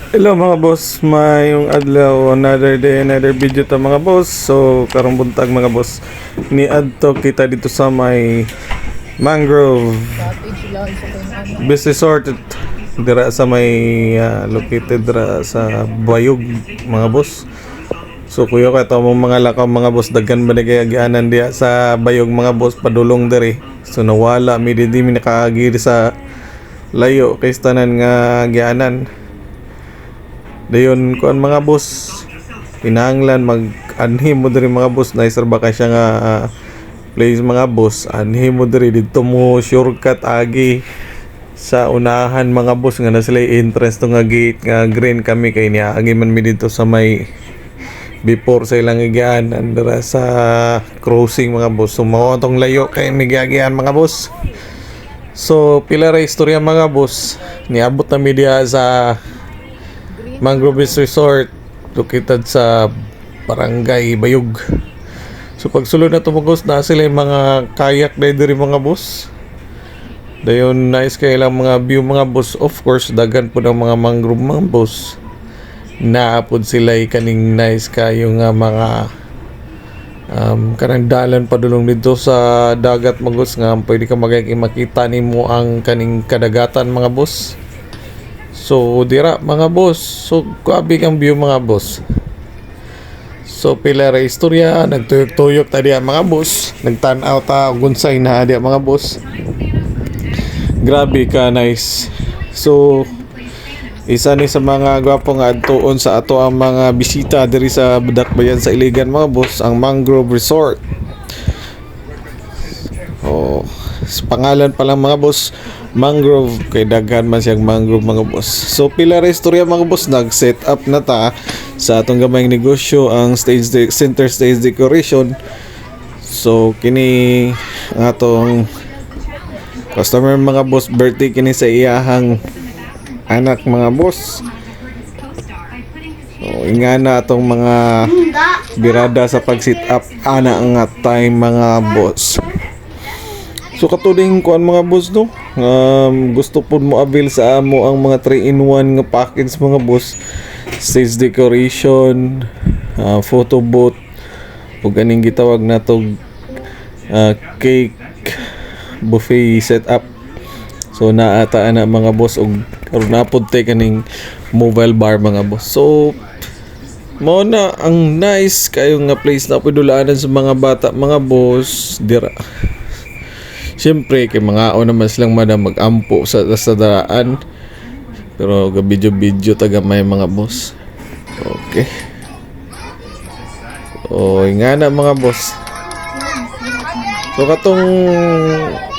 Hello mga boss, mayong adlaw, another day, another video ta mga boss. So karong buntag mga boss, ni adto kita dito sa may Mangrove Beach Resort dira sa may located dira sa Bayog mga boss. So kuya ka ito mga lakaw mga boss, daghan ba kay agianan diya sa Bayog mga boss, padulong diri. So nawala mi di mi nakaagiri sa layo kay tanan nga agianan. Dayon kuan mga boss, pinahanglan mag-anhi mo diri mga boss, naisarba ka siya nga place mga boss, anhi mo diri dito mo shortcut agi sa unahan mga boss nga na sila entrance to nga gate nga green kami kay niya agi man mi dito sa may before sa ilang igaan andara sa crossing mga boss. So mao tong layo kay migiagian mga boss. So pila ra istorya mga boss, niabot na mi diha sa Mangrove Beach Resort located sa Barangay Bayog. So pagsulod na tumugos na sila yung mga kayak diri mga boss. Dayon nice kay lang mga view mga boss. Of course daghan po ng mga mangrove mga boss. Naapod sila kaning nice kayo nga mga kanang dalan padulong dito sa dagat mga boss nga pwede ka makita nimo ang kaning kadagatan mga boss. So dira mga boss, so grabe kang view mga boss. So pila ra istorya, nagtuyok-tuyok ta diya mga boss, nagtan-aw ta gunsay na diya mga boss. Grabe ka nice. So isa ni sa mga gwapo nga adtuon sa ato ang mga bisita diri sa Dakbayan sa Iligan mga boss, ang Mangrove Resort. Oh, sa pangalan pa lang mga boss, Mangrove, kay daghan man siyang mangrove mga boss. So pila ra istorya mga boss, nag-set up na ta sa atong gamayng negosyo ang center stage decoration. So kini ang atong customer mga boss, birthday kini sa iyahang anak mga boss. So ingana atong mga birada sa pag-set up ana nga time mga boss. So katuling kuan mga boss no, gusto po mo avail sa amo ang mga 3-in-1 nga package mga boss, stage decoration, photo booth, ug ganing gitawag natog cake buffet setup. So naata na mga boss og karon napod tay kaning mobile bar mga boss. So mao na ang nice kayo nga place na pwedulaanan sa mga bata mga boss dira. Siyempre, kay mga naman silang madam mag-ampo sa daraan. Pero video taga may mga boss. Okay. O, nga na mga boss. So, katong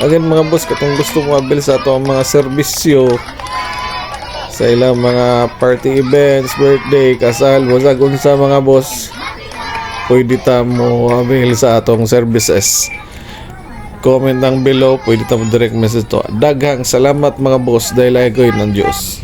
again mga boss, katong gusto mo abil sa ito ang mga serbisyo sa ilang mga party events, birthday, kasal, wasag unsa mga boss, pwede ta mo abil sa atong services. Comment lang below, pwede tamo direct message to. Daghang salamat mga boss dahil ay ko ng Diyos.